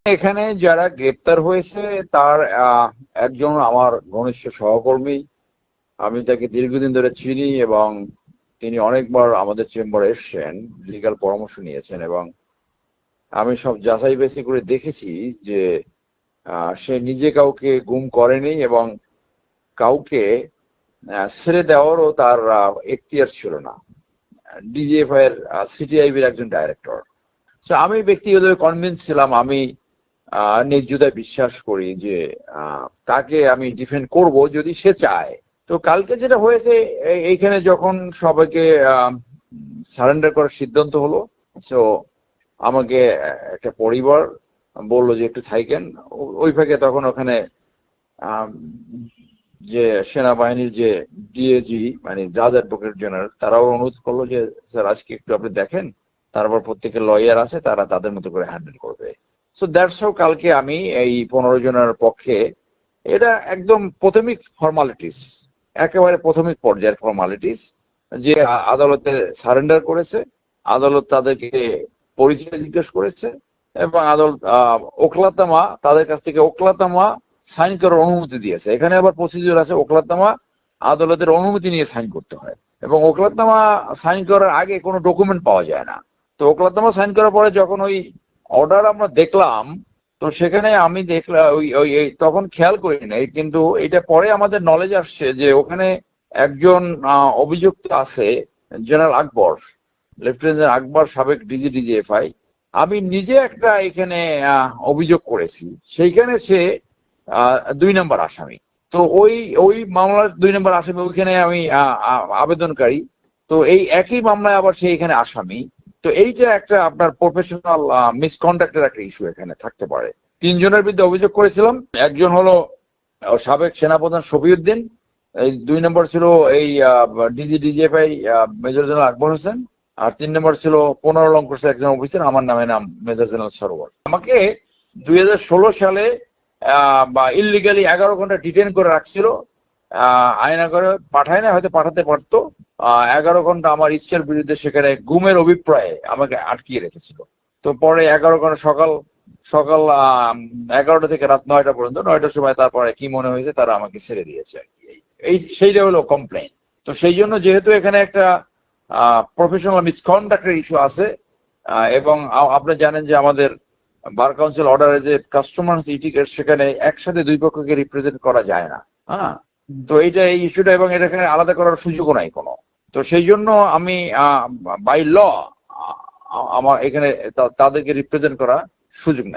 এখানে যারা গ্রেপ্তার হয়েছে তার একজন আমার ঘনিষ্ঠ সহকর্মী। আমি তাকে দীর্ঘদিন ধরে চিনি এবং তিনি অনেকবার আমাদের চেম্বারে এসেছেন, লিগ্যাল পরামর্শ নিয়েছেন, এবং আমি সব যাচাই বাছাই করে দেখেছি যে সে নিজে কাউকে গুম করেনি এবং কাউকে ছেড়ে দেওয়ারও তার এখতিয়ার ছিল না। ডিজিএফআই এর সিটিআইবির একজন ডাইরেক্টর। তো আমি ব্যক্তিগতভাবে কনভিন্স ছিলাম, আমি ন্যায্যতায় বিশ্বাস করি যে তাকে আমি ডিফেন্ড করব যদি সে চায়। তো কালকে যেটা হয়েছে, এইখানে যখন সবাইকে সারেন্ডার করার সিদ্ধান্ত হলো, তো আমাকে একটা পরিবার বললো যে একটু থাইকেন। ওই ফাঁকে তখন ওখানে যে সেনাবাহিনীর যে ডিএজি মানে জাজ অ্যাডভোকেট জেনারেল, তারাও অনুরোধ করলো যে স্যার আজকে একটু আপনি দেখেন, তারপর প্রত্যেকের লয়ার আছে, তারা তাদের মতো করে হ্যান্ডেল করবে। সো দ্যাটস হাউ কালকে আমি এই 15 জনের পক্ষে, এটা একদম প্রাথমিক ফর্মালিটিস, একেবারে প্রাথমিক পর্যায়ের ফর্মালিটিস, যে আদালতে সারেন্ডার করেছে, আদালত তাদেরকে পরিচয় জিজ্ঞেস করেছে এবং আদালত ওকলাতনামা তাদের কাছ থেকে ওকলাতনামা সাইন করার অনুমতি দিয়েছে। এখানে আবার প্রসিডিউর আছে, ওকলাতনামা আদালতের অনুমতি নিয়ে সাইন করতে হয় এবং ওকলাতনামা সাইন করার আগে কোনো ডকুমেন্ট পাওয়া যায় না। তো ওকলাতনামা সাইন করার পরে যখন ওই অর্ডার আমরা দেখলাম, তো সেখানে আমি দেখলাম তখন খেয়াল করি নাই, কিন্তু এটা পরে আমাদের নলেজ আসছে যে ওখানে একজন অভিযুক্ত আছে, জেনারেল আকবর, লেফটেন্যান্ট আকবর, সাবেক ডিজিএফআই। আমি নিজে একটা এখানে অভিযোগ করেছি, সেইখানে সে 2 নম্বর আসামি। তো ওই মামলার 2 নম্বর আসামি, ওইখানে আমি আবেদনকারী। তো এই একই মামলায় আবার সে এখানে আসামি। তো এইটা একটা আপনার প্রফেশনাল মিসকন্ডাক্টের একটা ইস্যু এখানে থাকতে পারে। 3 জনের বিরুদ্ধে অভিযোগ করেছিলাম। একজন হলো সাবেক সেনাপ্রধান শফিউদ্দিন, এই 2 নম্বর ছিল এই DGFI major general Akbar Hossain, আর 3 নম্বর ছিল 15 লং কোর্সের একজন অফিসার, আমার নামে নাম মেজর জেনারেল সরোয়ার। আমাকে 2016 সালে বা ইললিগালি 11 ঘন্টা ডিটেন করে রাখছিল, আয়না করে পাঠায় না, হয়তো পাঠাতে পারতো। 11 ঘন্টা আমার ইচ্ছার বিরুদ্ধে সেখানে গুমের অভিপ্রায়ে আমাকে আটকিয়ে রেখেছিল। তো পরে 11 ঘন্টা সকাল সকাল 11টা থেকে রাত 9টা পর্যন্ত, 9টার সময় তারপরে কি মনে হয়েছে তারা আমাকে ছেড়ে দিয়েছে আর কি। সেইটা হলো কমপ্লেন। তো সেই জন্য যেহেতু এখানে একটা প্রফেশনাল মিসকন্ডাক্টের ইস্যু আছে, এবং আপনি জানেন যে আমাদের বার কাউন্সিল অর্ডারে যে কাস্টমার ইটিকেট, সেখানে একসাথে 2 পক্ষকে রিপ্রেজেন্ট করা যায় না। হ্যাঁ, তো এইটা এই ইস্যুটা, এবং এটা এখানে আলাদা করার সুযোগও নাই কোনো। তো সেই জন্য আমি বাই ল আমার এখানে তাদেরকে রিপ্রেজেন্ট করা সুযোগ নাই।